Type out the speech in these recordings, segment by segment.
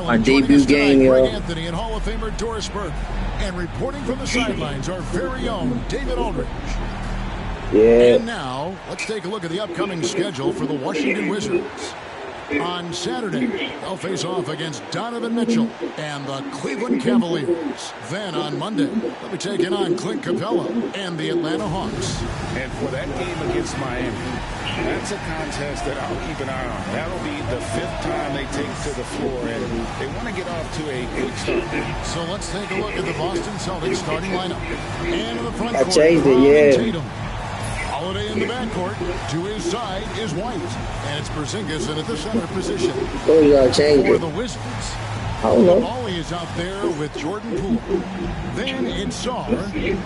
My debut game, yo. Anthony and Hall of Famer Doris Burke. And reporting from the sidelines, our very own David Aldridge. Yeah. And now, let's take a look at the upcoming schedule for the Washington Wizards. On Saturday, they'll face off against Donovan Mitchell and the Cleveland Cavaliers. Then on Monday, they'll be taking on Clint Capella and the Atlanta Hawks. And for that game against Miami, that's a contest that I'll keep an eye on. That'll be the 5th time they take to the floor, and they want to get off to a good start. So let's take a look at the Boston Celtics starting lineup. And in the front I court, changed it, yeah. Tatum. Holiday in the backcourt. To his side is White. And it's Porzingis in at the center position. Oh, y'all changed For it. the Wizards, I don't know. Molly is out there with Jordan Poole. Then it's Saar.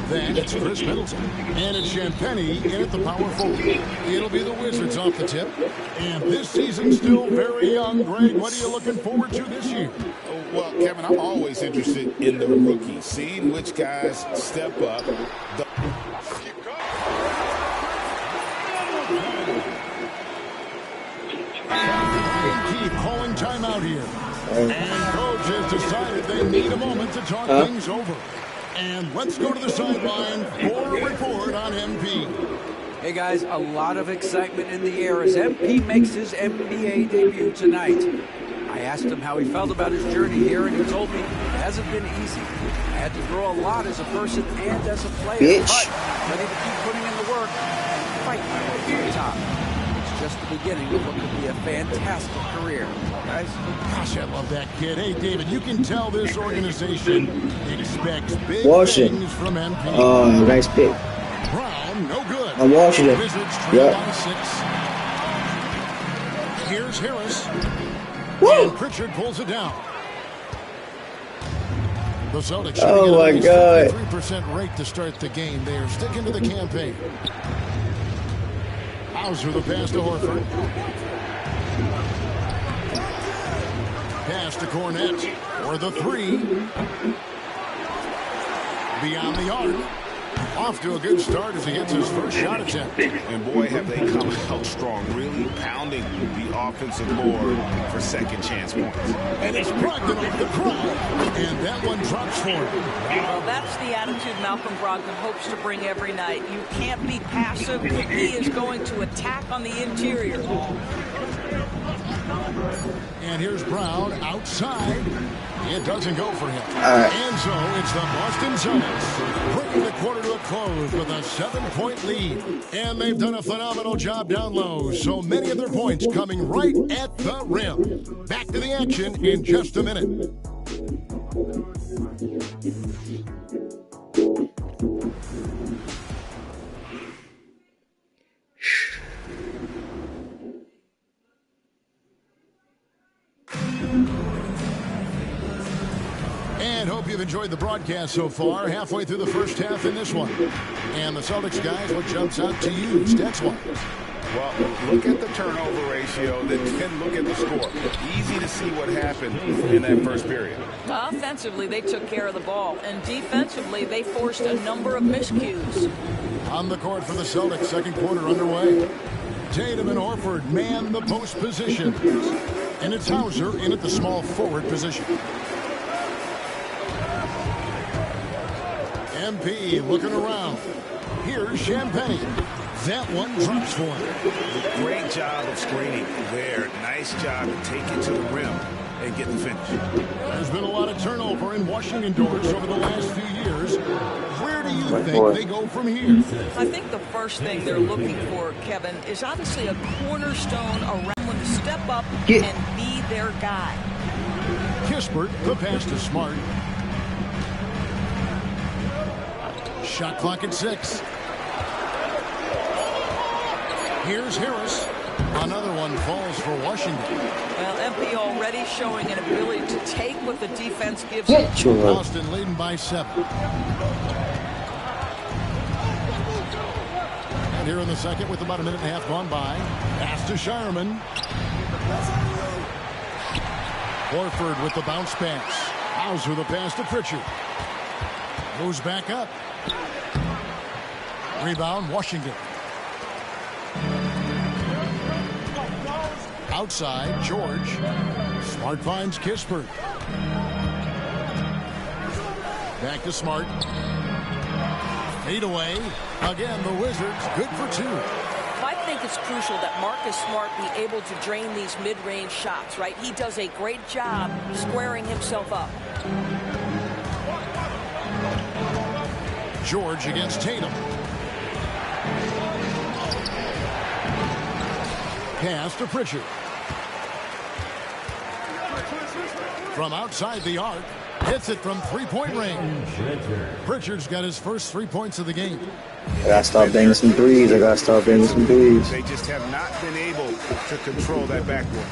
Then it's Chris Middleton. And it's Champagnie in at the power forward. It'll be the Wizards off the tip. And this season's still very young. Greg, what are you looking forward to this year? Well, Kevin, I'm always interested in the rookies, seeing which guys step up. Calling timeout here. And coach has decided they need a moment to talk things over. And let's go to the sideline for a report on MP. Hey guys, a lot of excitement in the air as MP makes his NBA debut tonight. I asked him how he felt about his journey here, and he told me it hasn't been easy. I had to grow a lot as a person and as a player, but ready to keep putting in the work and fight my way to the top. It's just the beginning of what could be a fantastic career, guys. Gosh, I love that kid. Hey, David, you can tell this organization expects big things from MP. Oh, nice pick. Brown, no good. I'm watching it. Wizards trail by 6. Here's Harris. Woo! And Pritchard pulls it down. The Celtics Oh my God. 53% rate to start the game. They are sticking to the campaign. Hauser the pass to Horford. Pass to Cornette for the 3. Beyond the arc. Off to a good start as he gets his first shot attempt. And boy, have they come out strong, really pounding the offensive board for second chance points. And it's Brogdon off the crowd. And that one drops for him. Well, that's the attitude Malcolm Brogdon hopes to bring every night. You can't be passive. He is going to attack on the interior. And here's Brown outside. It doesn't go for him. And so it's the Boston Celtics bringing the quarter to a close with a 7-point lead. And they've done a phenomenal job down low. So many of their points coming right at the rim. Back to the action in just a minute. And hope you've enjoyed the broadcast so far. Halfway through the first half in this one. And the Celtics guys, what jumps out to you stats-wise? Well, look at the turnover ratio, then look at the score. Easy to see what happened in that first period. Offensively, they took care of the ball. And defensively, they forced a number of miscues. On the court for the Celtics, second quarter underway. Tatum and Horford man the post position. And it's Hauser in at the small forward position. MP looking around. Here's Champagnie. That one drops for him. Great job of screening there. Nice job to take it to the rim and get the finish. There's been a lot of turnover in Washington doors over the last few years. Where do you think they go from here? I think the first thing they're looking for, Kevin, is obviously a cornerstone around one to step up and be their guy. Kispert, the pass to Smart. Shot clock at 6. Here's Harris. Another one falls for Washington. Well, MP already showing an ability to take what the defense gives him. Boston leading by 7. And here in the second with about a minute and a half gone by. Pass to Shireman. Horford with the bounce pass. Hauser the pass to Pritchard. Moves back up. Rebound, Washington. Outside, George. Smart finds Kispert. Back to Smart. Fade away. Again, the Wizards good for 2. I think it's crucial that Marcus Smart be able to drain these mid-range shots, right? He does a great job squaring himself up. George against Tatum. Pass to Pritchard. From outside the arc, hits it from three-point range. Pritchard's got his first 3 points of the game. I gotta start banging some threes. They just have not been able to control that backboard.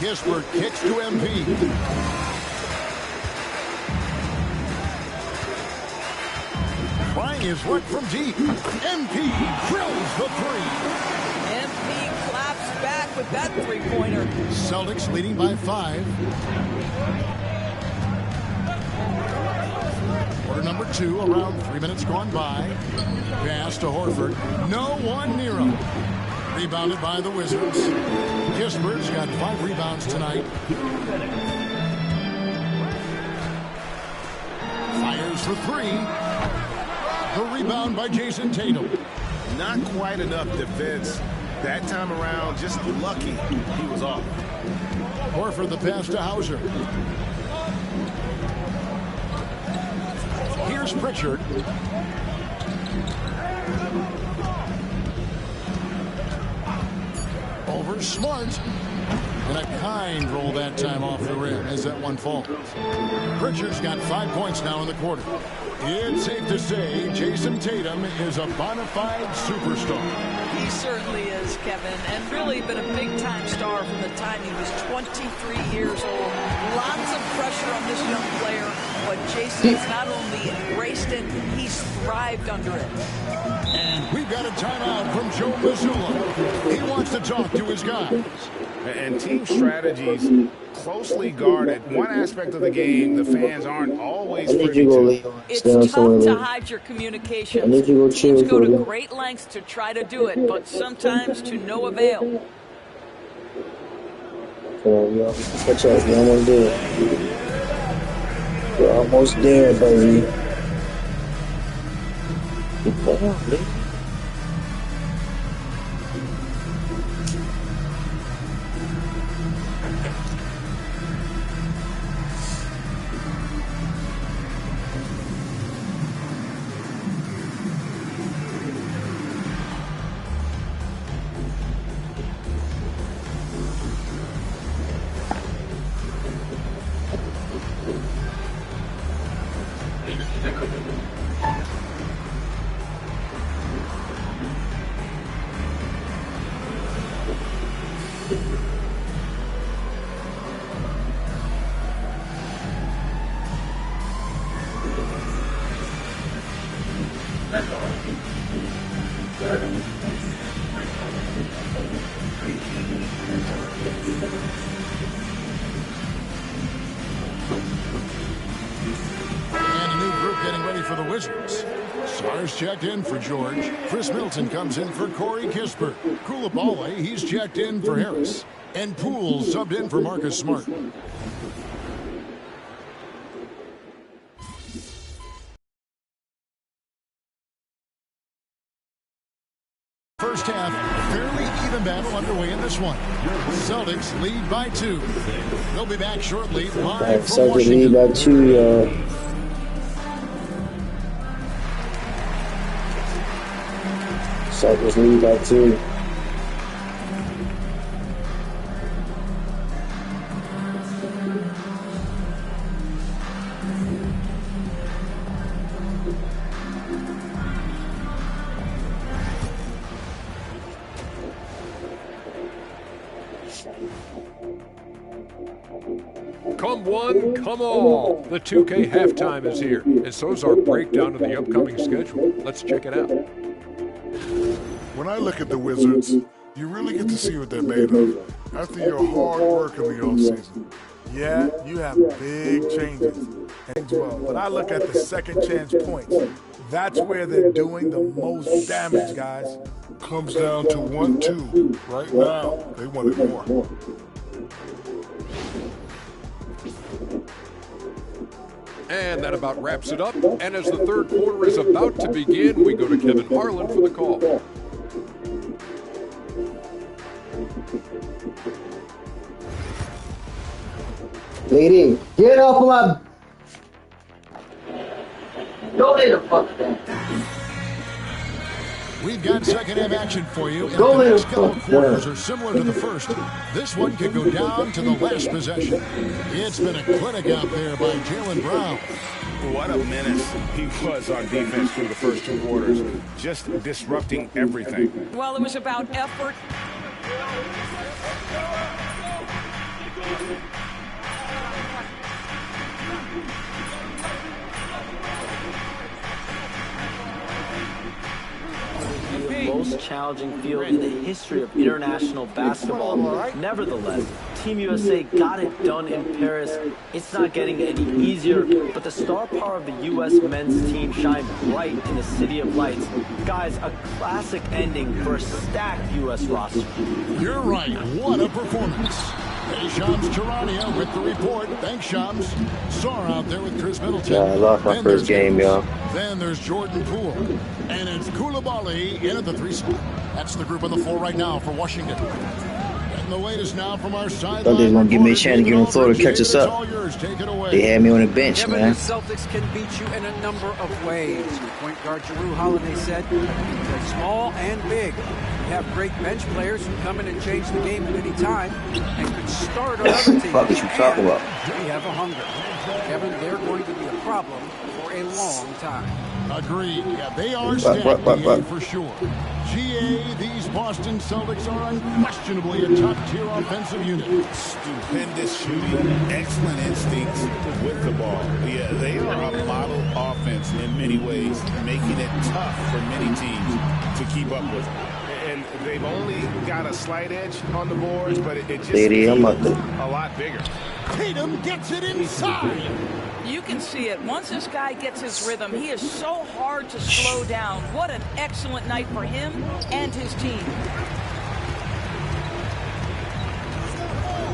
Kispert kicks to MP. Trying his luck from deep. MP drills the 3. MP claps back with that three-pointer. Celtics leading by 5. Quarter number 2, around 3 minutes gone by. Pass to Horford. No one near him. Rebounded by the Wizards. Kispert's got 5 rebounds tonight. Fires for 3. The rebound by Jason Tatum. Not quite enough defense that time around. Just lucky he was off. Horford the pass to Hauser. Here's Pritchard. Over Smart. And a kind roll that time off the rim as that one falls. Pritchard's got 5 points now in the quarter. It's safe to say Jason Tatum is a bona fide superstar. He certainly is, Kevin, and really been a big-time star from the time he was 23 years old. Lots of pressure on this young player, but Jason has not only embraced it, he's thrived under it. And we've got a timeout from Joe Mazzulla. He wants to talk to his guys. And team strategies closely guarded. One aspect of the game the fans aren't always privy to. It's tough to hide your communications. Teams go to great lengths to try to do it, but sometimes to no avail. Come on, y'all. Catch up. We're almost there. We're almost there, baby. Come on, baby. Checked in for George. Chris Middleton comes in for Corey Kispert. Koulibaly, he's checked in for Harris. And Poole subbed in for Marcus Smart. First half, fairly even battle underway in this one. Celtics lead by 2. They'll be back shortly live from Celtics Washington. lead by 2, y'all. Celtics lead by 2. Come one, come all. The 2K halftime is here, and so is our breakdown of the upcoming schedule. Let's check it out. When I look at the Wizards, You really get to see what they're made of after your hard work in the offseason. Yeah, you have big changes as well, but I look at the second chance points. That's where they're doing the most damage, guys. Comes down to 1-2. Right now, they want it more. And that about wraps it up. And as the third quarter is about to begin, we go to Kevin Harlan for the call. Lady, get off of my... Go lay the fuck down. We've got second half action for you. Go The lay the next couple fuck quarters down. are similar to the first. This one could go down to the last possession. It's been a clinic out there by Jaylen Brown. What a menace he was on defense through the first two quarters, just disrupting everything. Well, it was about effort. The most challenging field in the history of international basketball. Nevertheless, Team USA got it done in Paris. It's not getting any easier, but the star power of the U.S. men's team shined bright in the City of Lights. Guys, a classic ending for a stacked U.S. roster. You're right. What a performance. Hey, Shams Charania with the report. Thanks, Shams. Sar out there with Chris Middleton. Yeah, I lost my first game, y'all. Then there's Jordan Poole. And it's Koulibaly in at the 3 spot. That's the group on the floor right now for Washington. And the latest now from our sideline. Thought they was gonna give me a chance to get on the floor to catch us up. They had me on the bench, Kevin, man. the Celtics can beat you in a number of ways. Point guard Jrue Holiday said, "They're small and big. We have great bench players who come in and change the game at any time and could start on other teams. Fuck is you talking about? We have a hunger. Kevin, they're going to be a problem for a long time." Agreed. Yeah, they are stacked, for sure. GA, these Boston Celtics are unquestionably a top-tier offensive unit. Stupendous shooting, excellent instincts with the ball. Yeah, they are a model offense in many ways, making it tough for many teams to keep up with. And they've only got a slight edge on the boards, but it just Lady, I'm up feels a lot bigger. Tatum gets it inside. You can see it. Once this guy gets his rhythm, he is so hard to slow down. What an excellent night for him and his team.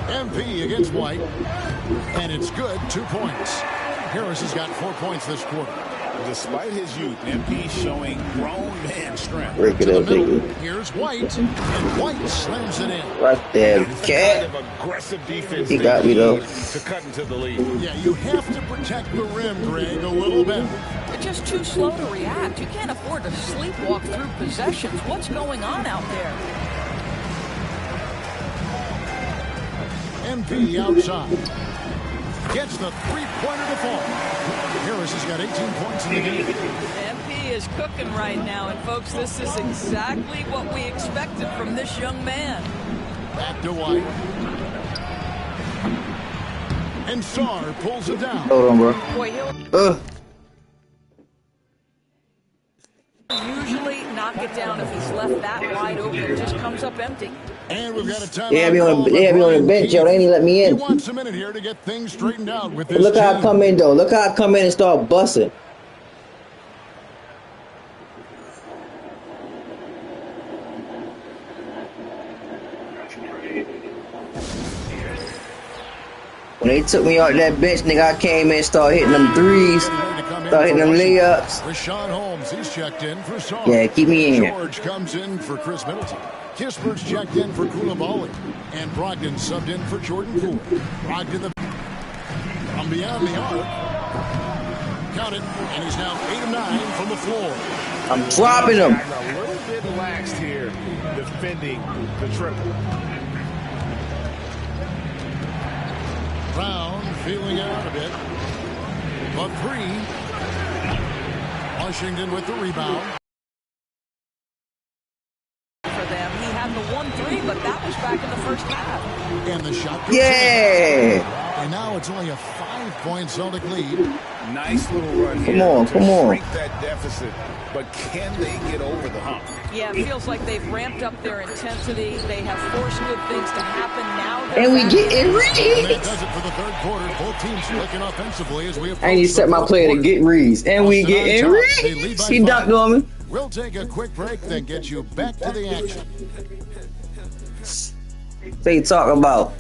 MP against White. And it's good. 2 points. Harris has got 4 points this quarter. Despite his youth, MP showing grown man strength. Break it up, baby. Here's White, and White slams it in. Right there, cat. Kind of aggressive defense He got me, though. to cut into the lead. Yeah, you have to protect the rim, Greg, a little bit. They're just too slow to react. You can't afford to sleepwalk through possessions. What's going on out there? MP outside. Gets the three-pointer to fall. Harris has got 18 points in the game. MP is cooking right now, and folks, this is exactly what we expected from this young man. Back to White. And Sar pulls it down. Hold on, bro. Boy, he'll usually knock it down if he's left that wide open. It just comes up empty. And we've got a timeout. They had me on the bench, yo. They ain't let me He in. wants a minute here to get things straightened out with this Look how I team. come in, though. Look how I come in and start busting. When they took me off that bench, nigga, I came in and started hitting them threes. Started hitting them layups. Rashawn Holmes, he's checked in for Sar. Yeah, keep me in here. George comes in for Chris Middleton. Kispert's checked in for Koulibaly. And Brogdon subbed in for Jordan Poole. Brogdon from beyond the arc. Count it. And he's now 8 of 9 from the floor. I'm dropping them. A little bit laxed here, defending the triple. Brown feeling it out a bit. But 3. Washington with the rebound. For them, he had the 1-3, but that was back in the first half. And the shot goes Yeah. in. And now it's only a 5-point Celtic lead. Nice little run here. Come on, come on. Shrink that deficit, but can they get over the hump? Yeah, it feels like they've ramped up their intensity. They have forced good things to happen now. And we getting And reads. that does it for the third quarter. Both teams looking offensively as we approach I need to set my player to get reads. And we getting reads. He dunked on me. We'll take a quick break, then get you back to the action. They talk about.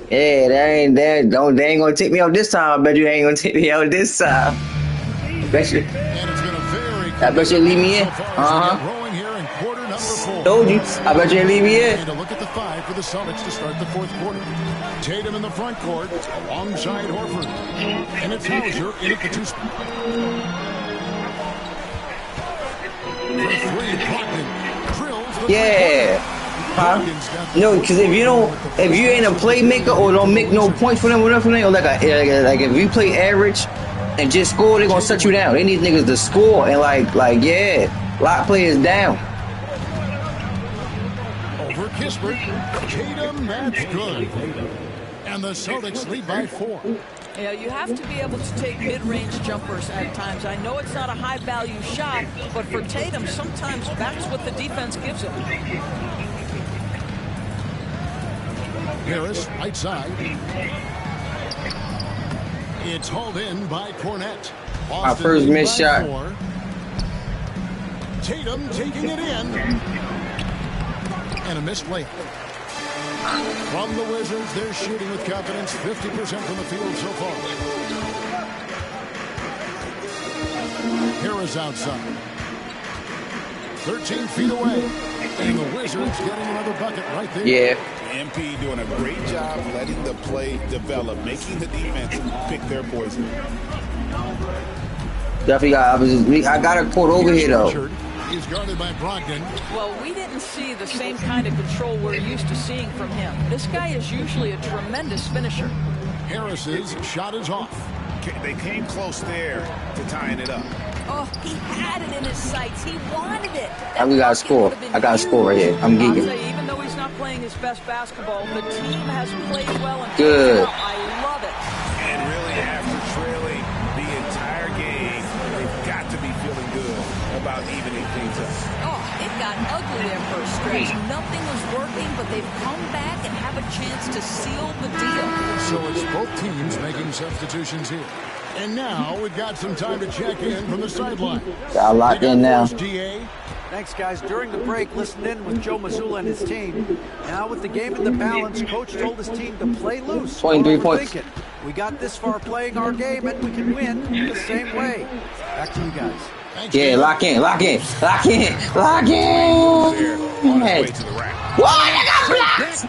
Yeah, they ain't gonna take me out this time. I bet you ain't gonna take me out this time. Bet you. And it's been a very I bet you leave me in. rolling here in quarter number 4. Told you. I bet you leave me in. And a look at the 5 for the Celtics to start the fourth quarter. Tatum in the front court alongside Horford. And it's Hauser in at the 2 spot. For 3, Brogdon drills the Yeah. Huh? No, because if you ain't a playmaker or don't make no points for them, whatever, or like if you play average and just score, they gonna shut you down. They need niggas to score and lock players down. Over Kispert. Tatum, that's good. And the Celtics lead by 4. Yeah, you have to be able to take mid-range jumpers at times. I know it's not a high-value shot, but for Tatum, sometimes that's what the defense gives him. Harris, right side. It's hauled in by Cornette. Our first missed shot. 4. Tatum taking it in. And a missed layup. From the Wizards, they're shooting with confidence, 50% from the field so far. Harris outside. 13 feet away. And the Wizards getting another bucket right there. Yeah. MP doing a great job letting the play develop, making the defense pick their poison. Definitely I got a court over here though. He's guarded by Brogdon. Well, we didn't see the same kind of control we're used to seeing from him. This guy is usually a tremendous finisher. Harris's shot is off. They came close there to tying it up. Oh, he had it in his sights. He wanted it. We got to score. I got to score right here. I'm geeking. Even though he's not playing his best basketball, the team has played well. And good. I love it. And really, after trailing the entire game, they've got to be feeling good about evening things up. Oh, it got ugly there for a stretch. Nothing was working, but they've come back and have a chance to seal the deal. So it's both teams making substitutions here. And now we've got some time to check in from the sideline. Got locked in now. Thanks, guys. During the break, listen in with Joe Mazzulla and his team. Now with the game in the balance, Coach told his team to play loose. 23 points. We got this far playing our game, and we can win the same way. Back to you guys. Thanks, yeah, lock in. Lock in. What? I got blocked.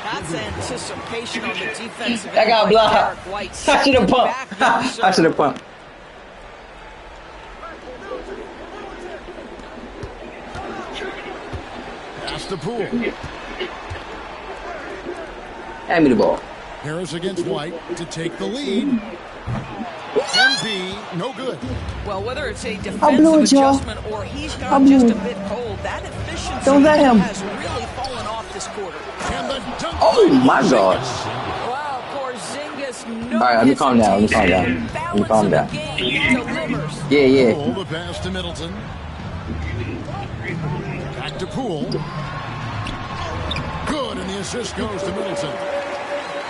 That's anticipation on the defensive end. I got blocked. I should have pumped. I should have pumped. Pass the Pool. Hand me the ball. Harris against White to take the lead. MP, no good. Well, whether it's a defensive adjustment or he's gone just a bit cold, that efficiency has really fallen off this quarter. Oh my God! Wow, Porzingis. All right, let me calm down. Yeah. Pull the pass to Middleton. Back to Poole. Good, and the assist goes to Middleton.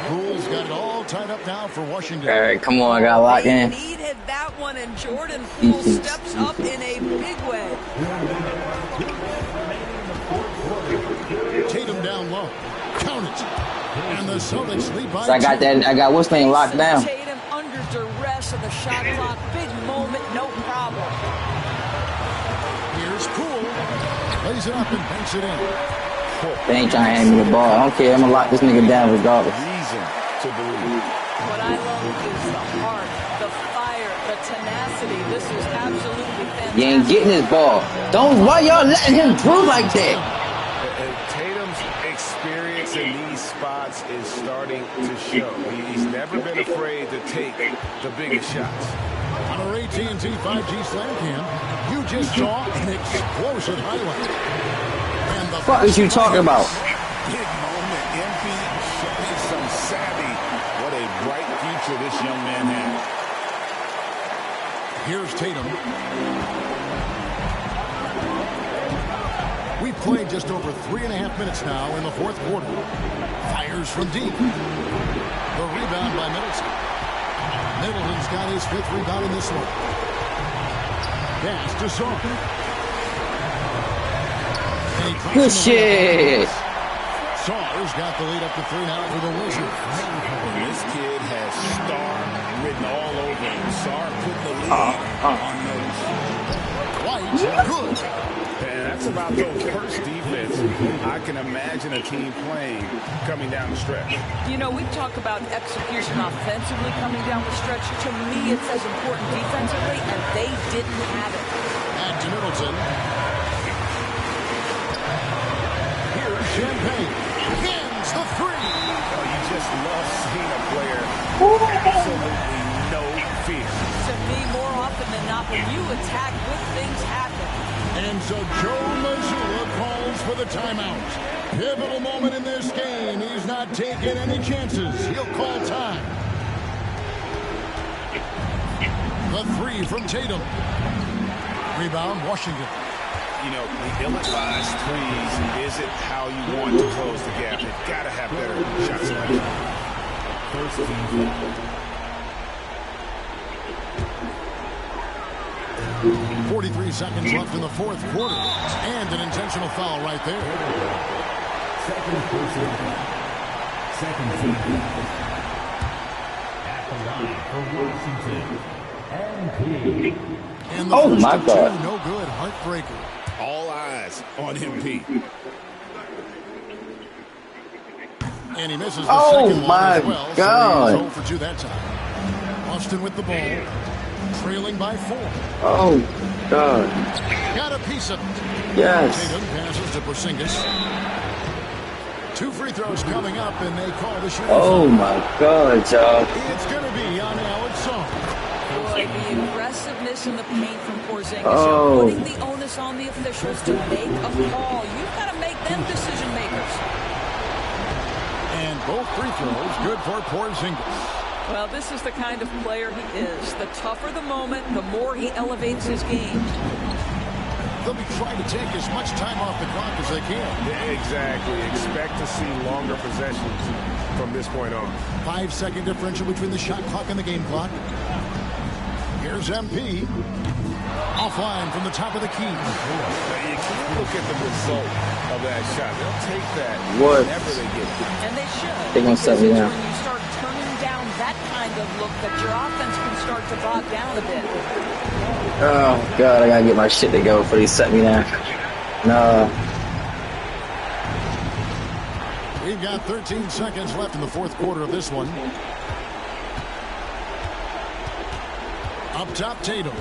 Poole's got it all tied up now for Washington. All right, come on, I got locked in. They needed that one, and Jordan Poole steps up in a big way. Tatum down low. Count it. And the Celtics lead by So I got what's name locked down. Tatum under duress of the shot clock. Big moment, no problem. Here's Poole. Lays it up and banks it in. They ain't trying to hand me the ball. I don't care. I'm going to lock this nigga down regardless. Reason to believe. What I love is the heart, the fire, the tenacity. This is absolutely fantastic. You ain't getting this ball. Why y'all letting him through like that? Tatum's experience in these spots is starting to show. He's never been afraid to take the biggest shots. On our AT&T 5G Slam Cam, you just saw an explosive highlight. And the What is you talking about? Big moment. MP showing some savvy. What a bright future this young man has. Here's Tatum. We've played just over 3.5 minutes now in the fourth quarter. Fires from deep. The rebound by Middleton. Middleton's got his 5th rebound in this one. Pass to Saw. Good shit. Saw's got the lead up to 3 now for the Wizards. And this kid has star written all over him. Star put the lead on notice. White, good. And that's about those first defense I can imagine a team playing coming down the stretch. You know, we talk about execution offensively coming down the stretch. To me, it's as important defensively, and they didn't have it. Back to Middleton. Here's Champagne. Hins the 3. Oh, you just love seeing a player absolutely no fear. To me, more often than not, when you attack, good things happen. And so Joe Mazzulla calls for the timeout. Pivotal moment in this game. He's not taking any chances. He'll call time. The 3 from Tatum. Rebound, Washington. You know, the ill-advised threes isn't how you want to close the gap. You've got to have better shot selection. 43 seconds left in the fourth quarter. And an intentional foul right there. Second person. At the line for Washington. MP. And the Oh first my of God. 2, no good. Heartbreaker. All eyes on MP. And he misses the Oh second one my as well. God. So he's 0 for 2 that time. Austin with the ball. Trailing by 4. Oh, God. Got a piece of it. Yes. Tatum passes to Porzingis. 2 free throws coming up, and they call the shooting. Oh, my God, y'all. It's going to be on Alex Song. Boy, the aggressiveness in the paint from Porzingis. Oh. Putting the onus on the officials to make a call. You've got to make them decision makers. And both free throws good for Porzingis. Well, this is the kind of player he is. The tougher the moment, the more he elevates his game. They'll be trying to take as much time off the clock as they can. Yeah, exactly. Expect to see longer possessions from this point on. 5-second differential between the shot clock and the game clock. Here's MP. Offline from the top of the key. Now, you can't look at the result of that shot. They'll take that What? whenever they get it. And they should. They're going to set me Because down. it's when you start turning down that kind of look that your offense can start to bog down a bit. Oh, God, I got to get my shit together before they set me down. No. We've got 13 seconds left in the fourth quarter of this one. Up top, Tatum.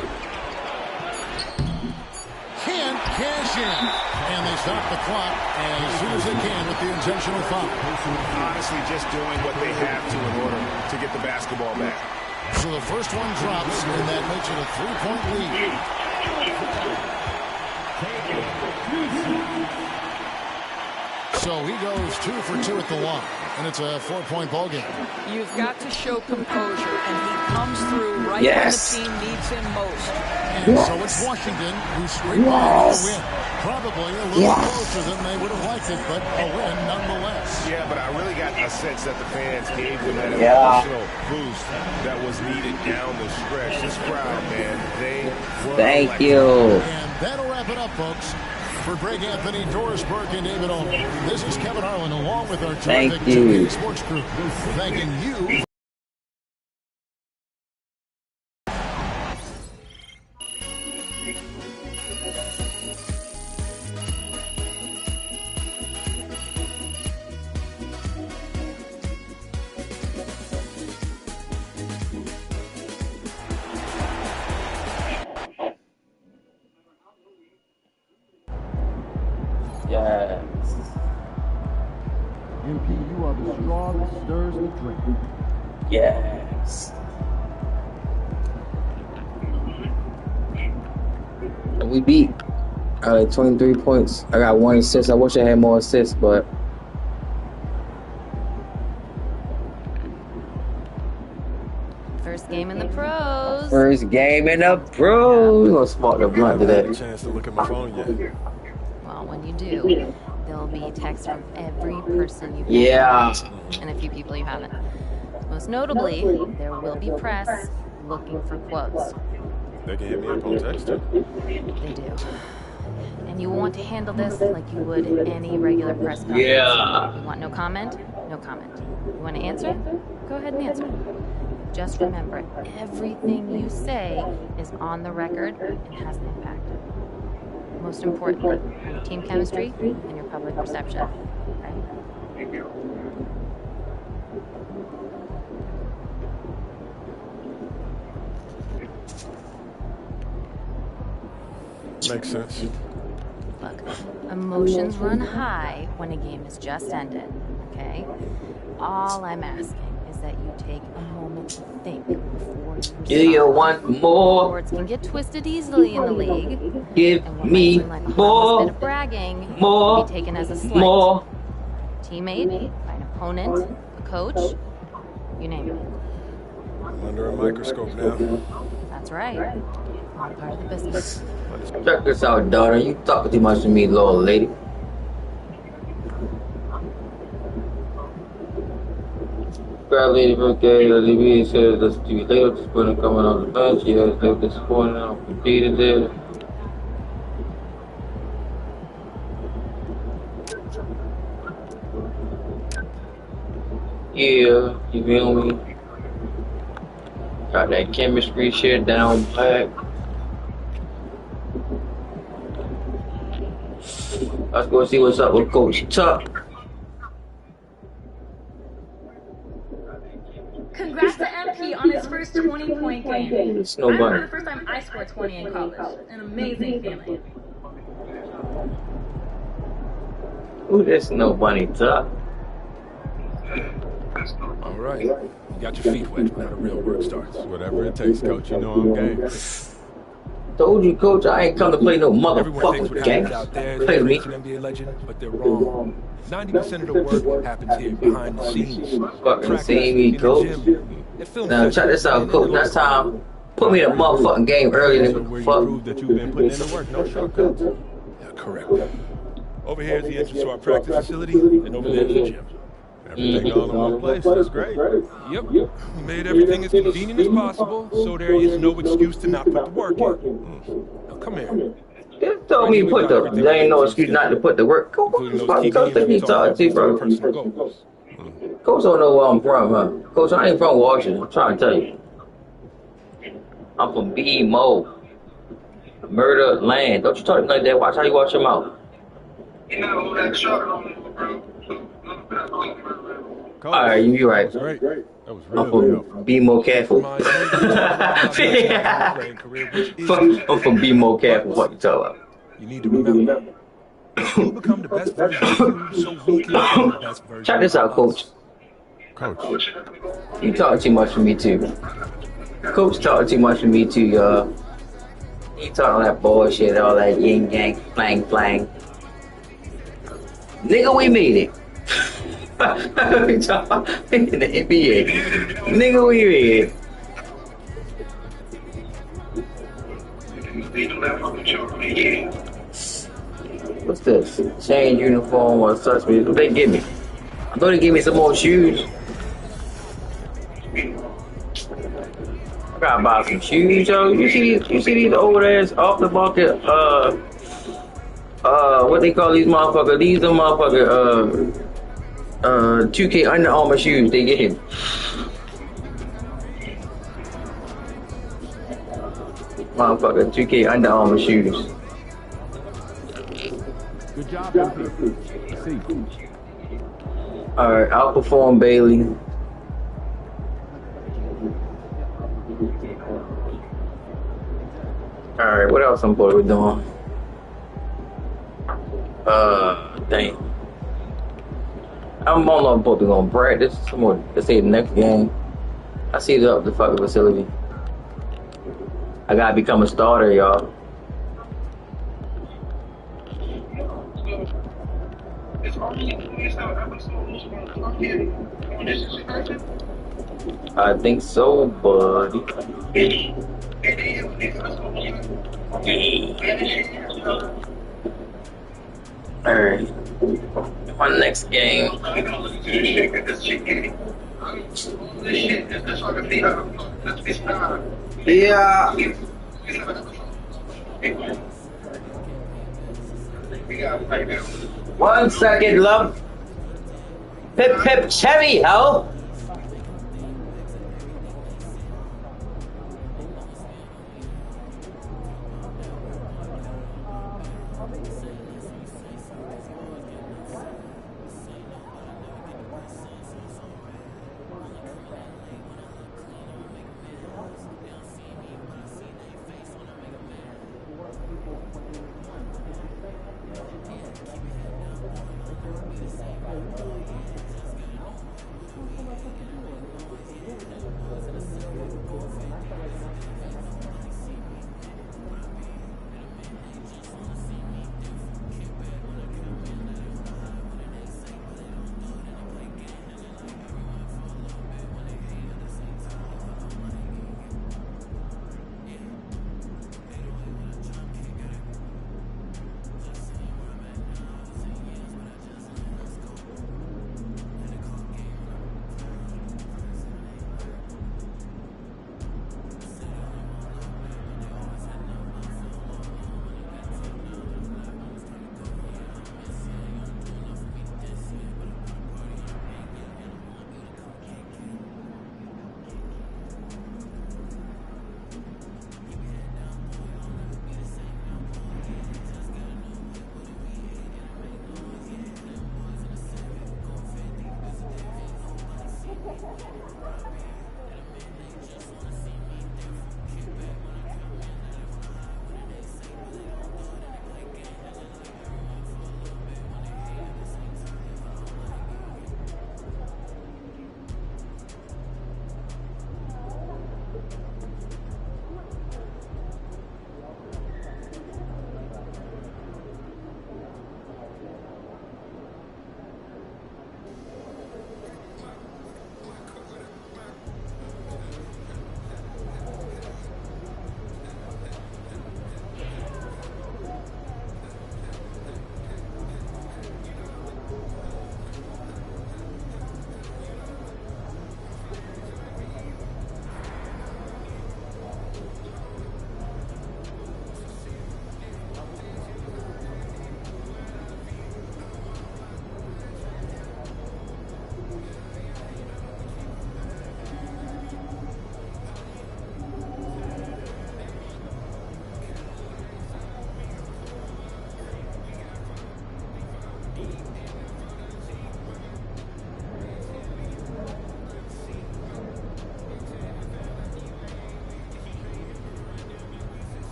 Can't cash in. And they stop the clock as soon as they can with the intentional foul. Honestly, just doing what they have to in order to get the basketball back. So the first one drops, and that makes it a 3-point lead. So he goes 2 for 2 at the line, and it's a 4-point ball game. You've got to show composure, and he comes through right Yes. when the team needs him most. And so it's Washington who scraped by with the win. Probably a little closer than they would have liked it, but a win nonetheless. Yeah, but I really got a sense that the fans gave them that Yeah. emotional boost that was needed down the stretch. This crowd, man, they were Thank electric. you. And that'll wrap it up, folks. For Greg Anthony, Doris Burke, and David Owen, this is Kevin Harlan along with our Thank terrific you. 2K Sports crew. Thanking you. Yes. MP, you are the straw that stirs the drink. Yes. We beat 23 points. I got 1 assist. I wish I had more assists, but first game in the pros. First game in the pros. We're gonna spark the blunt today. Chance to look at my phone yet. Well, when you do, there'll be texts from every person you've met and a few people you haven't. Most notably, there will be press looking for quotes. They can hit me up on text too. They do. And you want to handle this like you would any regular press conference. Yeah. You want no comment? No comment. You want to answer? Go ahead and answer. Just remember, everything you say is on the record and has an impact. Most importantly, on your team chemistry and your public perception. Okay? Makes sense. Look, emotions run high when a game is just ended, okay? All I'm asking is that you take a moment to think before you Do you want more? Words can get twisted easily in the league. Give me more. Bit of bragging More. can be taken as a slight. More. Teammate, by an opponent, a coach, you name it. I'm under a microscope now. That's right. All part of the business. Check this out, daughter. You talking too much to me, little lady. Bradley birthday, DB says that's too late. Disappointed coming on the bench. He has been disappointed on competed there. Yeah, you feel me? Got that chemistry shit down pat. Let's go see what's up with Coach Tuck. Congrats to MP on his first 20-point game. It's no I remember money. the first time I scored 20 in college. An amazing feeling. Ooh, that's no bunny Tuck. All right. You got your feet wet. Now the real work starts. Whatever it takes, coach. You know I'm game. Told you, coach, I ain't come to play no Everyone thinks motherfucking what games. happens out there Play with me. is an NBA legend, but they're wrong. 90% of the work happens here behind the scenes. Fucking see me, coach. Now check this out, coach. Next time, put me in a motherfucking game early than what the fuck. Prove that you've been putting in the work. No shortcuts. Yeah, correct. Over here is the entrance to our practice facility, and over there is the gym. Everything all in one place. That's great. Yep. We made everything as convenient as possible, so there is no excuse to not put the work in. Now come here. They told me put the. There ain't no excuse not to put the work. Coach, think he talking to you, bro. Coach don't know where I'm from, huh? Coach, I ain't from Washington. I'm trying to tell you. I'm from Bmore. Murder land. Don't you talk to me like that. Watch how you watch your mouth. You know all that short on me, bro. Alright, you right. Great. That was I'm really from Bmore careful. I'm from Bmore careful. What you talking about? You need to remember, you become the best version of you, so we can become the best version. Check this out, coach. Coach. You talking too much for me too. Coach talking too much for me too, y'all. He talking all that bullshit, all that yin yang, flang flang. Nigga, we made it. We talking about in the NBA. Nigga, we made it. What's this? Change uniform or such? What they give me? I thought they gave me some more shoes. I gotta buy some shoes, yo. You see these old ass off the market, what they call these motherfuckers? These are motherfucker, 2K Under Armour shoes they get him. Motherfucker, 2K Under Armour shoes. Good job, MP. See. Alright, outperform Bailey. Alright, what else I'm supposed to be doing? Dang. I'm supposed to go on practice. Let's say the next game. I see it up the fucking facility. I gotta become a starter, y'all. I think so, buddy. Alright. My next game. Yeah. 1 second, love. Pip pip cherry, ho.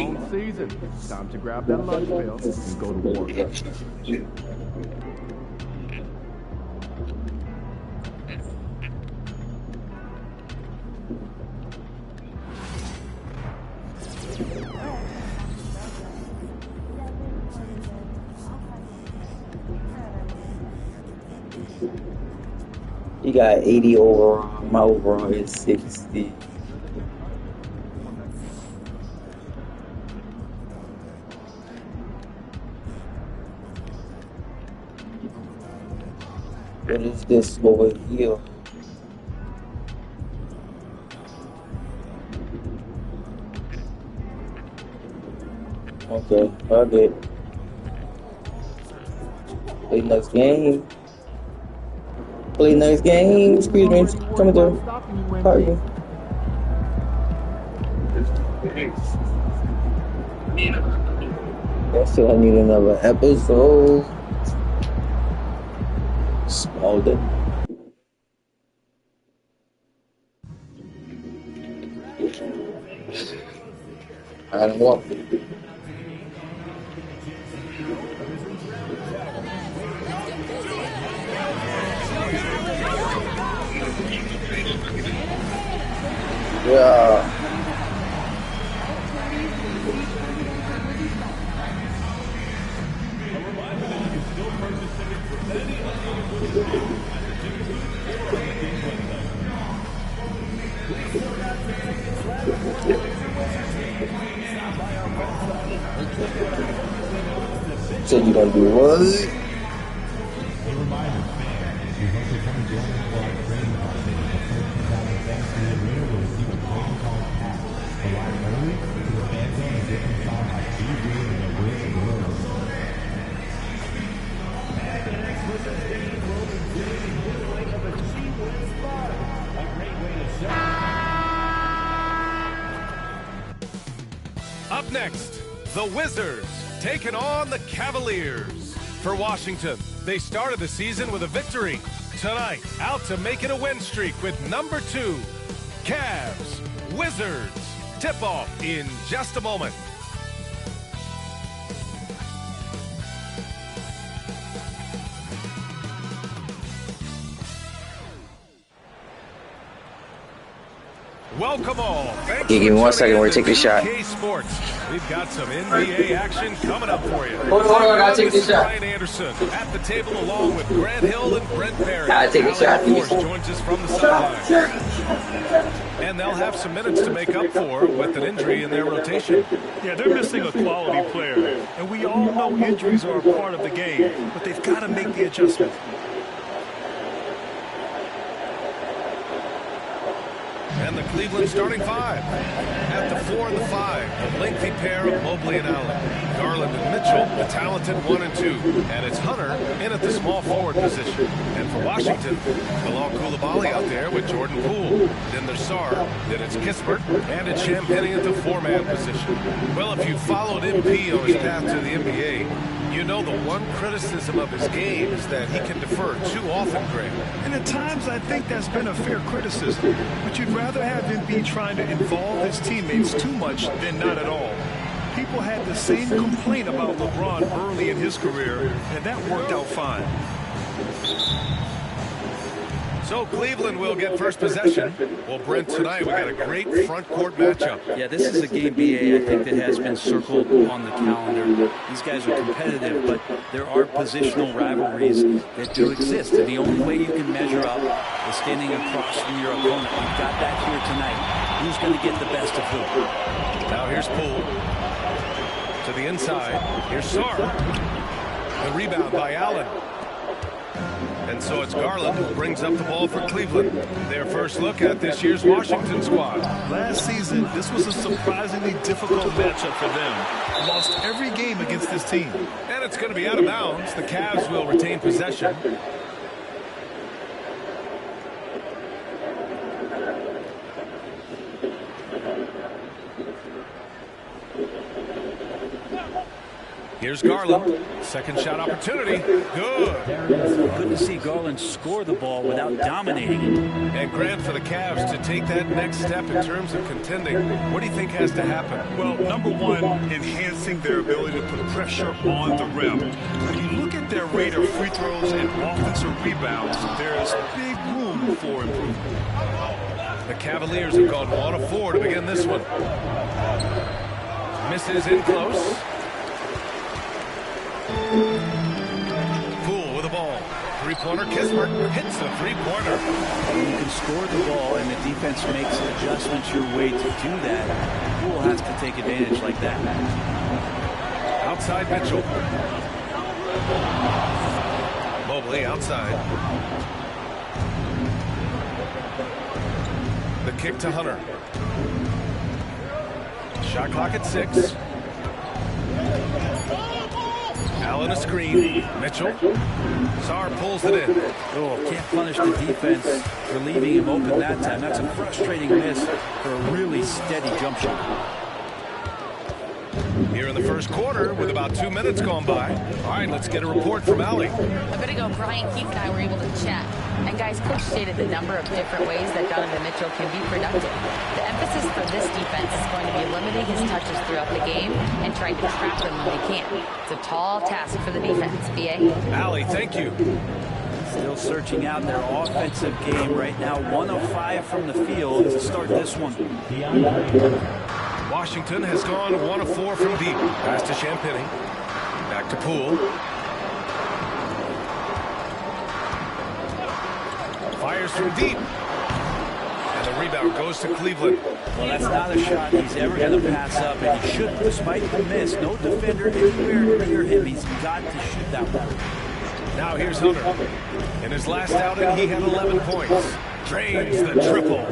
Long season. Time to grab that lunch bell and go to work. He got 80 overall. My overall is 60. What is this over here? Okay, okay. Play next game. Play next game. Excuse me, coming through. Pardon me. I still need another episode. Spalding. I don't walk. Yeah. So you gonna do what? Up next, the Wizards taking on the Cavaliers. For Washington, they started the season with a victory. Tonight, out to make it a win streak with number 2, Cavs, Wizards. Tip-off in just a moment. Welcome all. Thanks give me 1 second. We're taking a shot. Sports. We've got some NBA action coming up for you. Hold on, I gotta take this shot. Brian Anderson at the table along with Grant Hill and Brent Perry. Gotta take a shot. Force joins us from the sideline. And they'll have some minutes to make up for with an injury in their rotation. Yeah, they're missing a quality player. And we all know injuries are a part of the game, but they've got to make the adjustment. And the Cleveland starting 5. At the 4 and the 5, a lengthy pair of Mobley and Allen. Garland and Mitchell, the talented 1 and 2. And it's Hunter in at the small forward position. And for Washington, Bilal Coulibaly out there with Jordan Poole. Then there's Sarr, then it's Kispert, and it's Champagnie at the 4-man position. Well, if you followed MP on his path to the NBA, you know the one criticism of his game is that he can defer too often, Greg. And at times I think that's been a fair criticism. But you'd rather have Embiid trying to involve his teammates too much than not at all. People had the same complaint about LeBron early in his career, and that worked out fine. So Cleveland will get first possession. Well, Brent, tonight we got a great front court matchup. Yeah, this is a game, BA, I think that has been circled on the calendar. These guys are competitive, but there are positional rivalries that do exist. And the only way you can measure up is standing across from your opponent. You've got that here tonight. Who's going to get the best of who? Now here's Poole. To the inside. Here's Sarr. The rebound by Allen. And so it's Garland who brings up the ball for Cleveland. Their first look at this year's Washington squad. Last season, this was a surprisingly difficult matchup for them. Lost every game against this team. And it's going to be out of bounds. The Cavs will retain possession. Here's Garland. Second shot opportunity. Good. Good to see Garland score the ball without dominating it. And Grant, for the Cavs to take that next step in terms of contending, what do you think has to happen? Well, number one, enhancing their ability to put pressure on the rim. When you look at their rate of free throws and offensive rebounds, there's big room for improvement. The Cavaliers have gone 1 of 4 to begin this one. Misses in close. Poole with the ball. Three-pointer. Kismer hits the three-pointer. When you can score the ball and the defense makes adjustments your way to do that, Poole has to take advantage like that. Outside Mitchell. Mobley outside. The kick to Hunter. Shot clock at 6. Allen a screen. Mitchell. Sarr pulls it in. Oh, can't punish the defense for leaving him open that time. That's a frustrating miss for a really steady jump shot. Here in the first quarter with about 2 minutes gone by. All right, let's get a report from Allie. A bit ago, Brian Keefe and I were able to chat. And guys, Coach stated the number of different ways that Donovan Mitchell can be productive. The emphasis for this defense is going to be limiting his touches throughout the game and trying to trap him when they can. It's a tall task for the defense, B.A. Allie, thank you. Still searching out their offensive game right now. 1 of 5 from the field to start this one. Washington has gone 1 of 4 from deep. Pass to Champagny. Back to Poole. Fires from deep. And the rebound goes to Cleveland. Well, that's not a shot he's ever going to pass up, and he shouldn't, despite the miss. No defender anywhere near him. He's got to shoot that one. Now here's Hunter. In his last outing, he had 11 points. Drains the triple.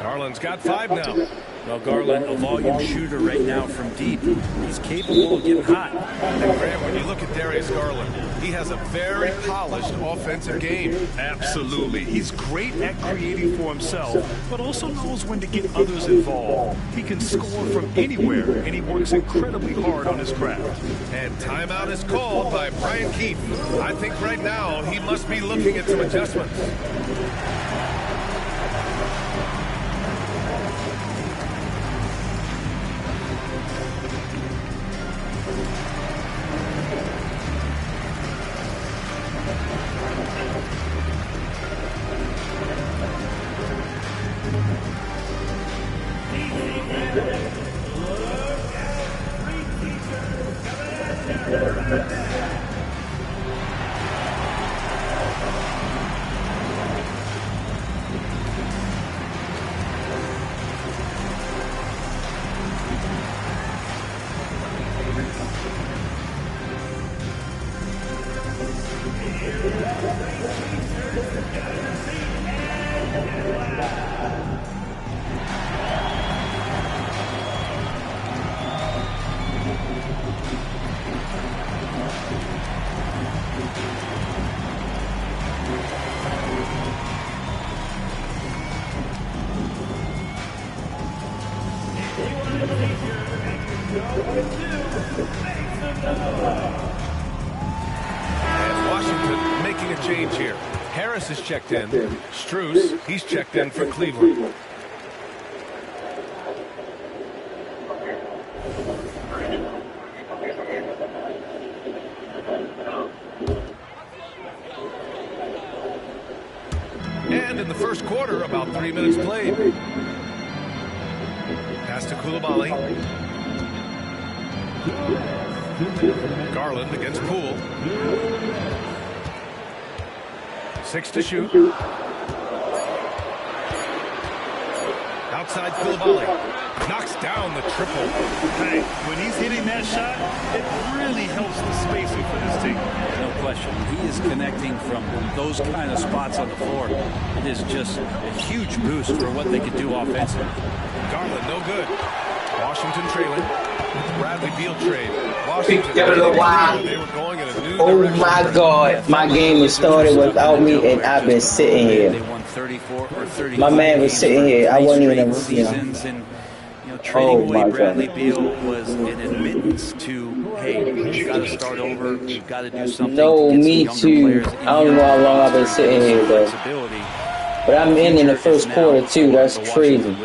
Garland's got 5 now. Well, Garland, a volume shooter right now from deep. He's capable of getting hot. And Grant, when you look at Darius Garland, he has a very polished offensive game. Absolutely. He's great at creating for himself, but also knows when to get others involved. He can score from anywhere, and he works incredibly hard on his craft. And timeout is called by Brian Keefe. I think right now he must be looking at some adjustments. And Washington making a change here. Harris is checked in. Strus, he's checked in for Cleveland. And in the first quarter, about 3 minutes played. Pass to Coulibaly. Garland against Poole. 6 to shoot. Outside Coulibaly. Knocks down the triple. Hey, when he's hitting that shot, it really helps the spacing for this team. No question. He is connecting from those kind of spots on the floor. It is just a huge boost for what they can do offensively. Garland, no good. Washington trailing. Bradley Beal trade. Washington. They were going in a new oh direction. my God, my game has started without me, and I've been sitting here. They won 34 or 35. My man was sitting here. I wasn't even. seasons, and trading away Bradley Beal was an admittance to, hey, we've got to start over. We've got to do something. No, to get me some too. younger players I don't know how long I've been sitting here, though. But I'm in the first quarter, too. That's crazy.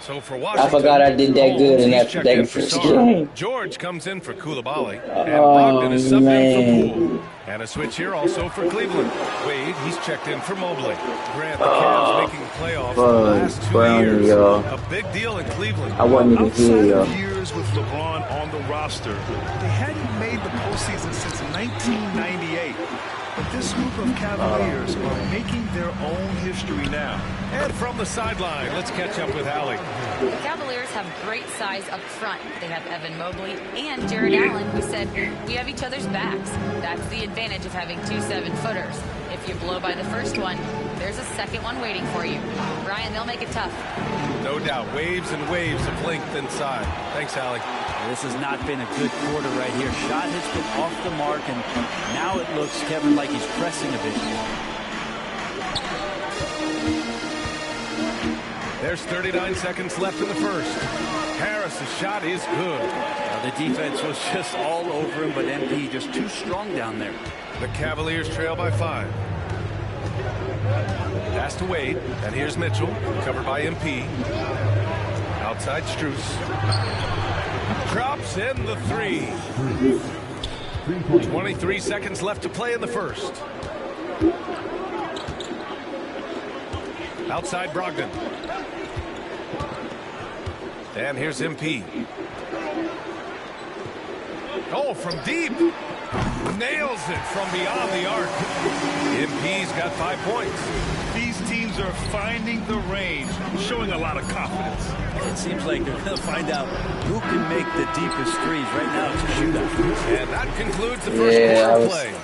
So for I forgot I did that good in that first game. George comes in for Koulibaly, and Brogdon is subbed in for Poole. And a switch here also for Cleveland. Wade, he's checked in for Mobley. Grant, the Cavs making the playoffs the last 2 years. A big deal in Cleveland. I wasn't even here, y'all. Years with LeBron on the roster, they hadn't made the postseason since 1998. But this group of Cavaliers are making their own history now. And from the sideline, let's catch up with Allie. The Cavaliers have great size up front. They have Evan Mobley and Jared Allen, who said, we have each other's backs. That's the advantage of having 2 7-footers. If you blow by the first one, there's a second one waiting for you. Brian, they'll make it tough. No doubt. Waves and waves of length inside. Thanks, Allie. This has not been a good quarter right here. Shot has been off the mark, and now it looks, Kevin, like he's pressing a bit. There's 39 seconds left in the first. Harris's shot is good. The defense was just all over him, but MP just too strong down there. The Cavaliers trail by 5. Pass to Wade, and here's Mitchell, covered by MP. Outside Strus. Drops in the 3. 23 seconds left to play in the first. Outside Brogdon. And here's MP. Oh, from deep. Nails it from beyond the arc. MP's got 5 points. These teams are finding the range, showing a lot of confidence. It seems like they're going to find out who can make the deepest threes. Right now, it's a shootout. And that concludes the first quarter of play.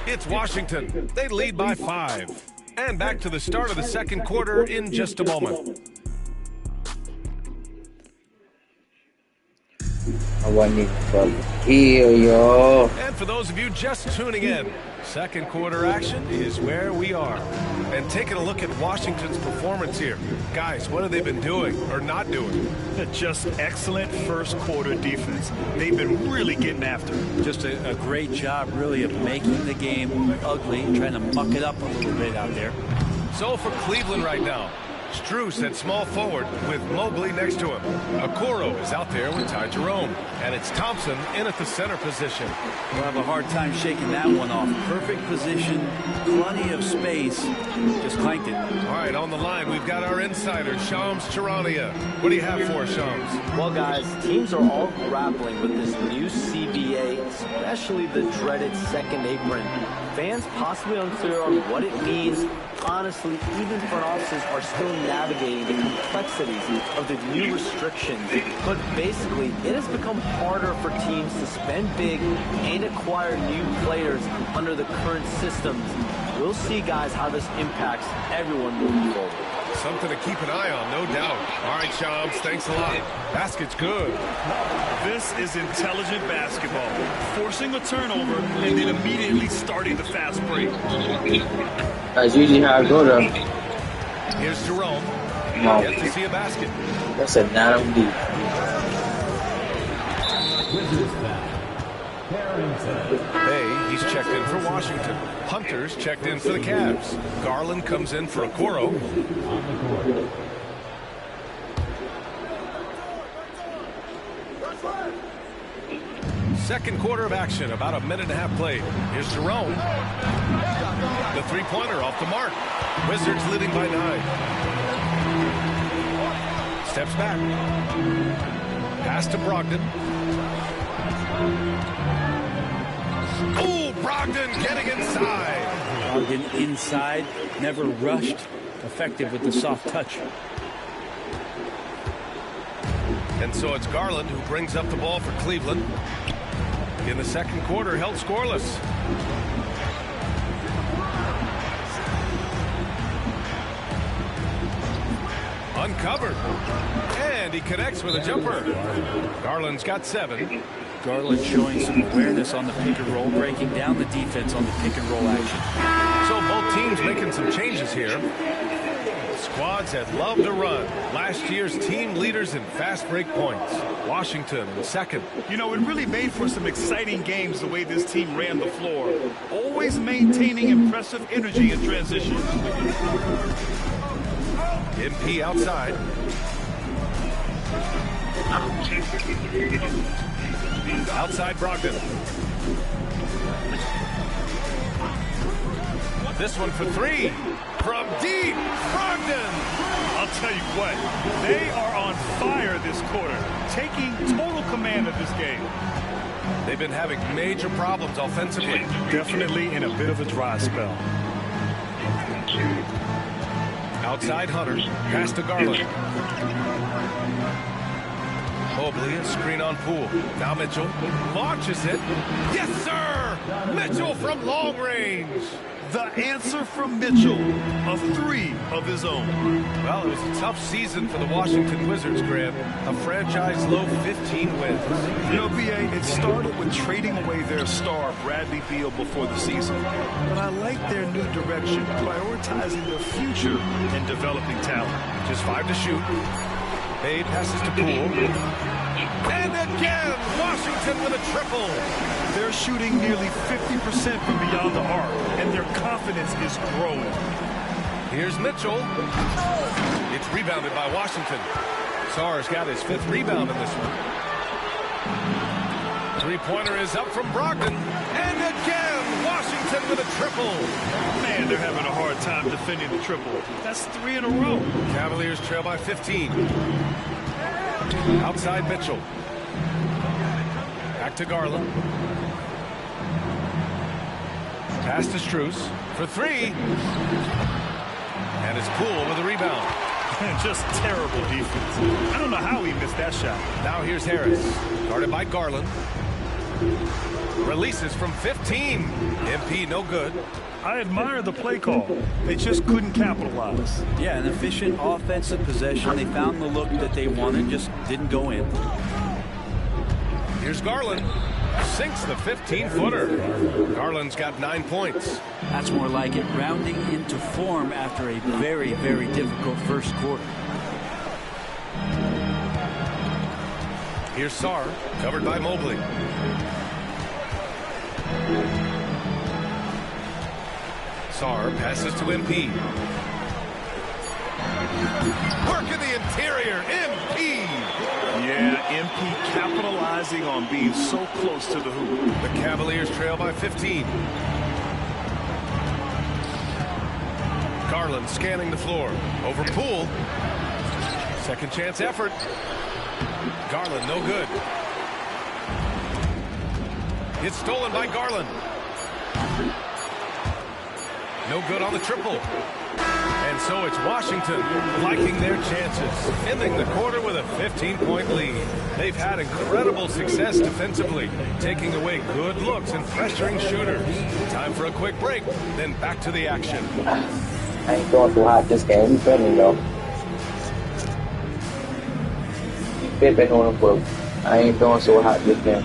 It's Washington. They lead by 5. And back to the start of the second quarter in just a moment. I wasn't even fucking here, y'all. And for those of you just tuning in, second quarter action is where we are. And taking a look at Washington's performance here. Guys, what have they been doing or not doing? Just excellent first quarter defense. They've been really getting after it. Just a great job, really, of making the game ugly, trying to muck it up a little bit out there. So for Cleveland right now, Strus at small forward with Mobley next to him. Okoro is out there with Ty Jerome. And it's Thompson in at the center position. We'll have a hard time shaking that one off. Perfect position, plenty of space. Just clanked it. All right, on the line, we've got our insider, Shams Charania. What do you have for us, Shams? Well, guys, teams are all grappling with this new CBA, especially the dreaded second apron. Fans possibly unclear on what it means. Honestly, even front offices are still navigating the complexities of the new restrictions. But basically, it has become harder for teams to spend big and acquire new players under the current systems. We'll see, guys, how this impacts everyone moving forward. Something to keep an eye on, no doubt. All right, Shams, thanks a lot. Basket's good. This is intelligent basketball. Forcing a turnover and then immediately starting the fast break. That's usually how I go, though. Here's Jerome. No. Yet to see a basket. That's a 9 deep. Bay, he's checked in for Washington. Hunter's checked in for the Cavs. Garland comes in for Okoro. Second quarter of action, about a minute and a half played. Here's Jerome. The three-pointer off the mark. Wizards leading by 9. Steps back. Pass to Brogdon. Oh, Brogdon getting inside. Brogdon inside, never rushed, effective with the soft touch. And so it's Garland who brings up the ball for Cleveland. In the second quarter, held scoreless. Uncovered. And he connects with a jumper. Garland's got 7. Garland showing some awareness on the pick and roll, breaking down the defense on the pick and roll action. So both teams making some changes here. squads that love to run. Last year's team leaders in fast break points. Washington in second. You know, it really made for some exciting games the way this team ran the floor. Always maintaining impressive energy in transition. MP outside. Outside Brogdon. This one for three. From deep, Brogdon. I'll tell you what, they are on fire this quarter, taking total command of this game. They've been having major problems offensively. Definitely in a bit of a dry spell. Outside Hunter, pass to Garland. Mobley, a screen on Poole. Now Mitchell launches it. Yes, sir! Mitchell from long range. The answer from Mitchell, a three of his own. Well, it was a tough season for the Washington Wizards, Graham. A franchise low 15 wins. You know, BA, it started with trading away their star, Bradley Beal, before the season. But I like their new direction, prioritizing their future and developing talent. Just 5 to shoot. Bade passes to Poole. And again, Washington with a triple. They're shooting nearly 50% from beyond the arc, and their confidence is growing. Here's Mitchell. It's rebounded by Washington. Sarr's got his 5th rebound in this one. Three-pointer is up from Brogdon. And again, Washington with a triple. Man, they're having a hard time defending the triple. That's 3 in a row. Cavaliers trail by 15. Outside Mitchell. Back to Garland. Pass to Strus for 3. And it's Poole with a rebound. Just terrible defense. I don't know how he missed that shot. Now here's Harris. Guarded by Garland. Releases from 15. MP no good. I admire the play call. They just couldn't capitalize. Yeah, an efficient offensive possession. They found the look that they wanted, just didn't go in. Here's Garland. Sinks the 15-footer. Garland's got 9 points. That's more like it. Rounding into form after a very, very difficult first quarter. Here's Sarr, covered by Mobley. Sarr passes to MP. Work in the interior, MP. Yeah, MP capitalizing on being so close to the hoop. The Cavaliers trail by 15. Garland scanning the floor. Over Poole. Second chance effort. Garland no good. It's stolen by Garland. No good on the triple. And so it's Washington liking their chances, ending the quarter with a 15-point lead. They've had incredible success defensively, taking away good looks and pressuring shooters. Time for a quick break, then back to the action. I ain't going too hot this game. He's better though. He's pipping on him, but I ain't going so hot this game.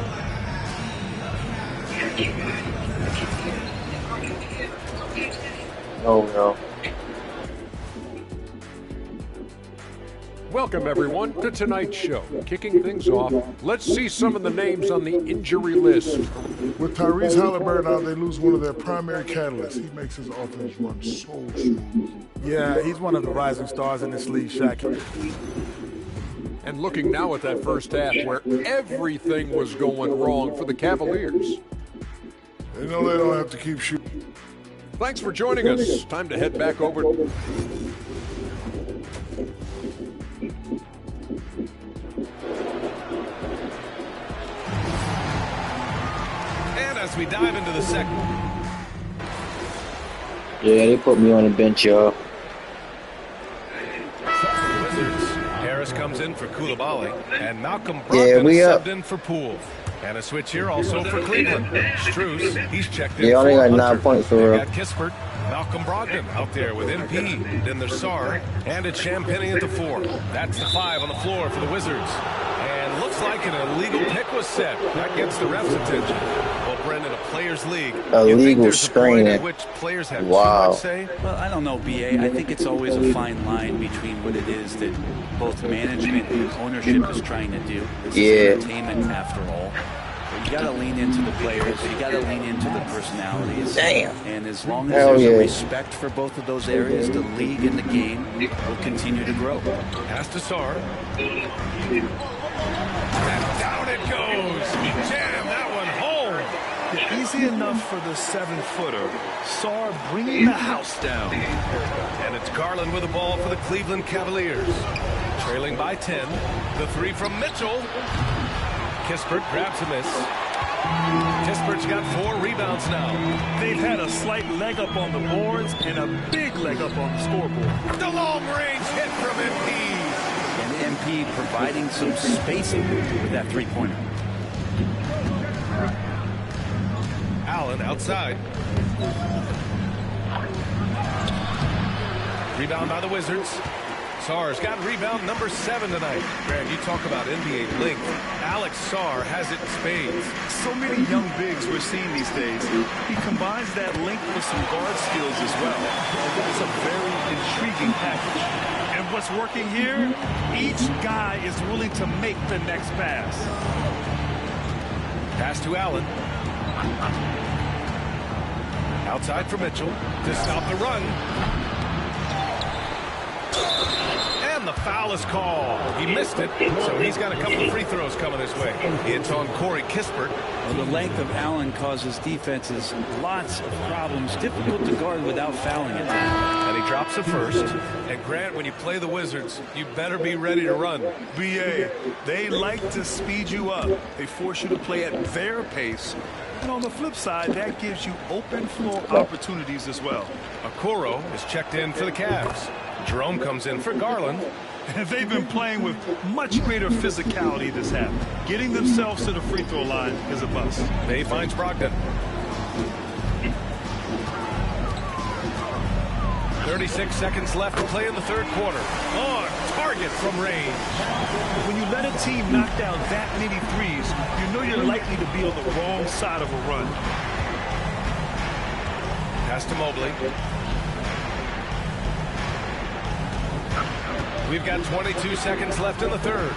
No. Welcome, everyone, to tonight's show. Kicking things off, let's see some of the names on the injury list. With Tyrese Halliburton out, they lose one of their primary catalysts. He makes his offense run so smooth. Yeah, he's one of the rising stars in this league, Shaq. And looking now at that first half where everything was going wrong for the Cavaliers. They know they don't have to keep shooting. Thanks for joining us. Time to head back over. And as we dive into the second. Yeah, they put me on the bench, y'all. Wizards. Harris comes in for Coulibaly, and Malcolm Brogdon subbed in for Poole. And a switch here also for Cleveland. Strus, he's checked in. They only got Hunter. 9 points for real. Got Kispert, Malcolm Brogdon out there with MP. Then there's Sarr, and it's Champagnie at the 4. That's the 5 on the floor for the Wizards. And looks like an illegal pick was set. That gets the ref's attention. Well, Brendan, a players' league. A legal screen. Which players have wow. too much say? Well, I don't know, BA. I think it's always a fine line between what it is that both management and ownership is trying to do. This is entertainment, after all. But you got to lean into the players. You got to lean into the personalities. Damn. And as long as there's a respect for both of those areas, the league and the game will continue to grow. Pass to Sar. And down it goes. Jam that one home. Easy enough for the 7-footer. Sar bringing the house down. And it's Garland with the ball for the Cleveland Cavaliers. Trailing by 10. The three from Mitchell. Kispert grabs a miss. Kispert's got 4 rebounds now. They've had a slight leg up on the boards and a big leg up on the scoreboard. The long-range hit from MP. And MP providing some spacing with that three-pointer. Allen outside. Rebound by the Wizards. Sarr's got rebound number 7 tonight. Grant, you talk about NBA length. Alex Sarr has it in spades. So many young bigs we're seeing these days. He combines that length with some guard skills as well. It's a very intriguing package. And what's working here? Each guy is willing to make the next pass. Pass to Allen. Outside for Mitchell to stop the run. And the foul is called. He missed it, so he's got a couple of free throws coming his way. It's on Corey Kispert. Well, the length of Allen causes defenses lots of problems. Difficult to guard without fouling it. And he drops the first. And Grant, when you play the Wizards, you better be ready to run. BA, they like to speed you up. They force you to play at their pace. And on the flip side, that gives you open floor opportunities as well. Okoro is checked in for the Cavs. Jerome comes in for Garland. And they've been playing with much greater physicality this half. Getting themselves to the free throw line is a must. Bay finds Brogdon. 36 seconds left to play in the third quarter. On target from range. When you let a team knock down that many threes, you know you're likely to be on the wrong side of a run. Pass to Mobley. We've got 22 seconds left in the third.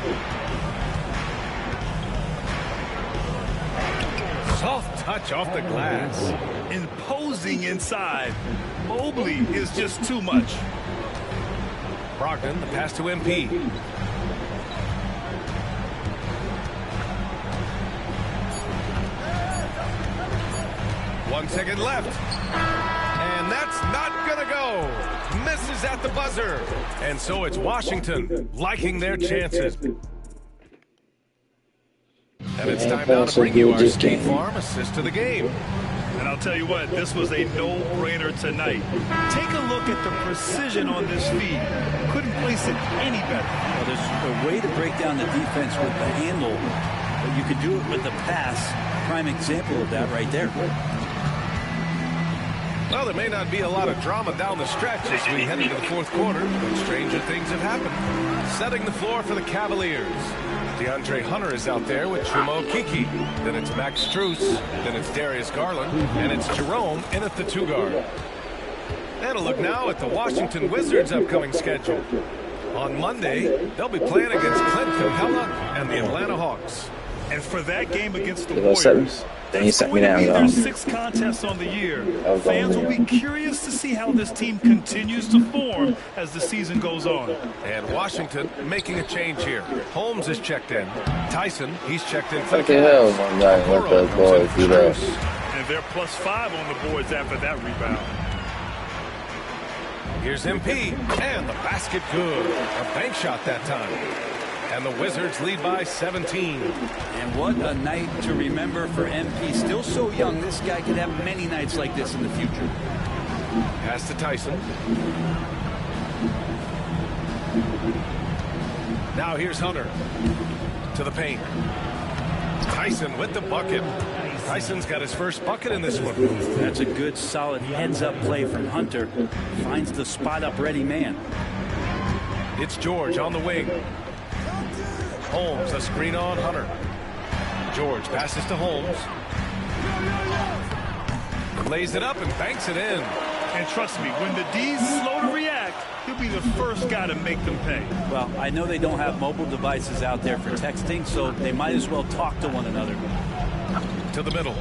Soft touch off the glass. Imposing inside. Mobley is just too much. Brogdon, the pass to MP. One second left. And that's not going to go. Misses at the buzzer. And so it's Washington liking their chances. And it's time now to bring you our State Farm assist to the game. And I'll tell you what, this was a no-brainer tonight. Take a look at the precision on this feed. Couldn't place it any better. Well, there's a way to break down the defense with the handle, but you could do it with the pass. Prime example of that right there. Well, there may not be a lot of drama down the stretch as we head into the fourth quarter, but stranger things have happened. Setting the floor for the Cavaliers. DeAndre Hunter is out there with Chuma Okeke. Then it's Max Strus. Then it's Darius Garland. And it's Jerome in at the 2-guard. And a look now at the Washington Wizards' upcoming schedule. On Monday, they'll be playing against Clint Capella and the Atlanta Hawks. And for that game against the Warriors, then he set me down. Their 6th contests on the year. Fans will be curious to see how this team continues to form as the season goes on. And Washington making a change here. Holmes is checked in. Tyson, he's checked in for the Cavs. And they're +5 on the boards after that rebound. Here's MP, and the basket good. A bank shot that time. And the Wizards lead by 17. And what a night to remember for MP. Still so young, this guy could have many nights like this in the future. Pass to Tyson. Now here's Hunter. To the paint. Tyson with the bucket. Tyson's got his first bucket in this one. That's a good, solid heads-up play from Hunter. Finds the spot-up ready man. It's George on the wing. Holmes, a screen on Hunter. George passes to Holmes. Lays it up and banks it in. And trust me, when the D's slow to react, he'll be the first guy to make them pay. Well, I know they don't have mobile devices out there for texting, so they might as well talk to one another. To the middle.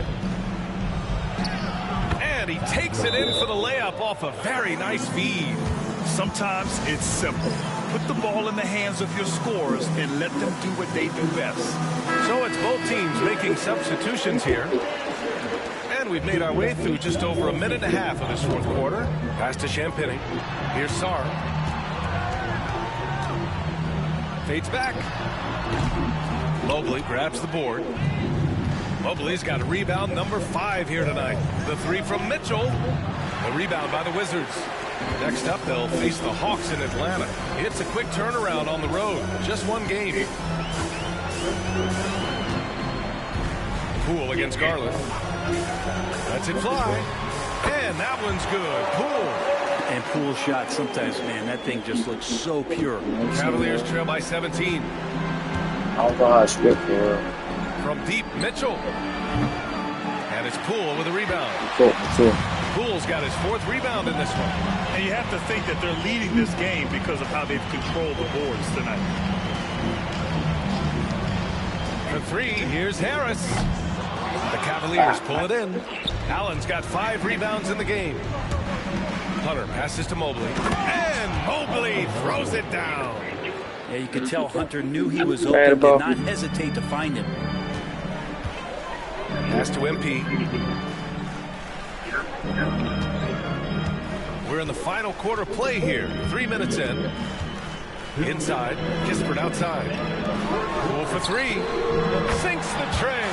And he takes it in for the layup off a very nice feed. Sometimes it's simple. Put the ball in the hands of your scorers and let them do what they do best. So it's both teams making substitutions here. And we've made our way through just over a minute and a half of this fourth quarter. Pass to Champagny. Here's Sarr. Fades back. Mobley grabs the board. Mobley's got a rebound number 5 here tonight. The 3 from Mitchell. The rebound by the Wizards. Next up, they'll face the Hawks in Atlanta. It's a quick turnaround on the road. Just one game. Poole against Garland. Lets it fly. And that one's good. Poole. And Poole's shot sometimes, man, that thing just looks so pure. Cavaliers trail by 17. I don't know how to script for From deep, Mitchell. And it's Poole with a rebound. Poole's got his 4th rebound in this one. And you have to think that they're leading this game because of how they've controlled the boards tonight. For 3, here's Harris. The Cavaliers pull it in. Allen's got 5 rebounds in the game. Hunter passes to Mobley. And Mobley throws it down. Yeah, you could tell Hunter knew he was open, did not hesitate to find him. Pass to MP. We're in the final quarter play here. 3 minutes in. Inside. Kispert outside. Poole for 3. Sinks the tray.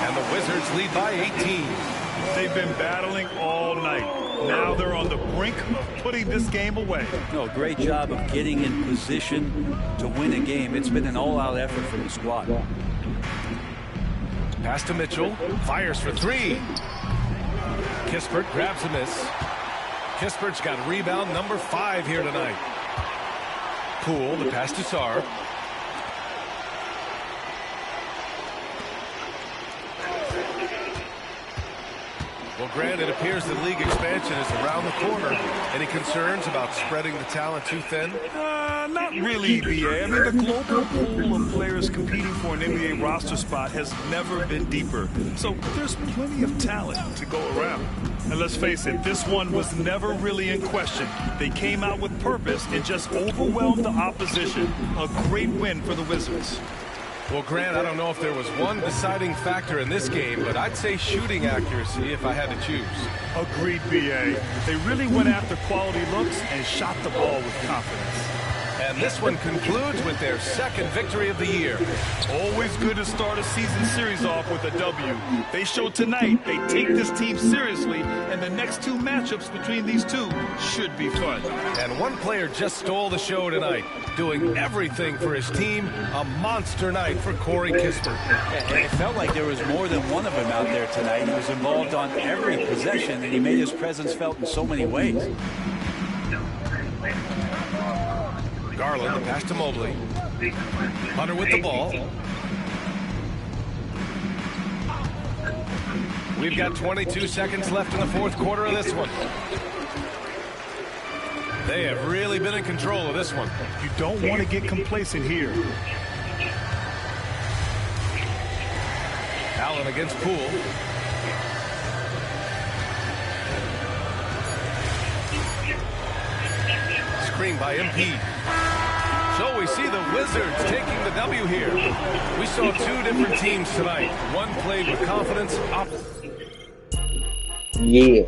And the Wizards lead by 18. They've been battling all night. Now they're on the brink of putting this game away. No, great job of getting in position to win a game. It's been an all-out effort from the squad. Pass to Mitchell. Fires for 3. Kispert grabs a miss. Kispert's got rebound number 5 here tonight. Poole, the pass to Sarr. Well, Grant, it appears the league expansion is around the corner. Any concerns about spreading the talent too thin? Not really, BA. I mean, the global pool of players competing for an NBA roster spot has never been deeper. So there's plenty of talent to go around. And let's face it, this one was never really in question. They came out with purpose and just overwhelmed the opposition. A great win for the Wizards. Well, Grant, I don't know if there was one deciding factor in this game, but I'd say shooting accuracy if I had to choose. Agreed, BA. They really went after quality looks and shot the ball with confidence. And this one concludes with their 2nd victory of the year. Always good to start a season series off with a W. They showed tonight they take this team seriously, and the next 2 matchups between these two should be fun. And one player just stole the show tonight, doing everything for his team. A monster night for Corey Kispert. It felt like there was more than one of them out there tonight. He was involved on every possession, and he made his presence felt in so many ways. Garland, the pass to Mobley. Hunter with the ball. We've got 22 seconds left in the 4th quarter of this one. They have really been in control of this one. You don't want to get complacent here. Allen against Poole. Screen by MP. So we see the Wizards taking the W here. We saw 2 different teams tonight. One played with confidence. Yeah.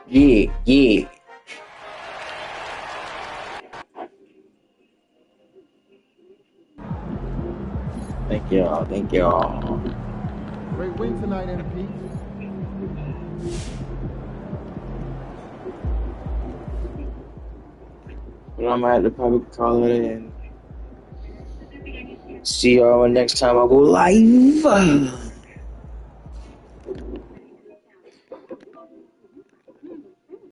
Yeah. Thank y'all. Great win tonight, MP. But I'm gonna have to probably call it in. See y'all next time I go live.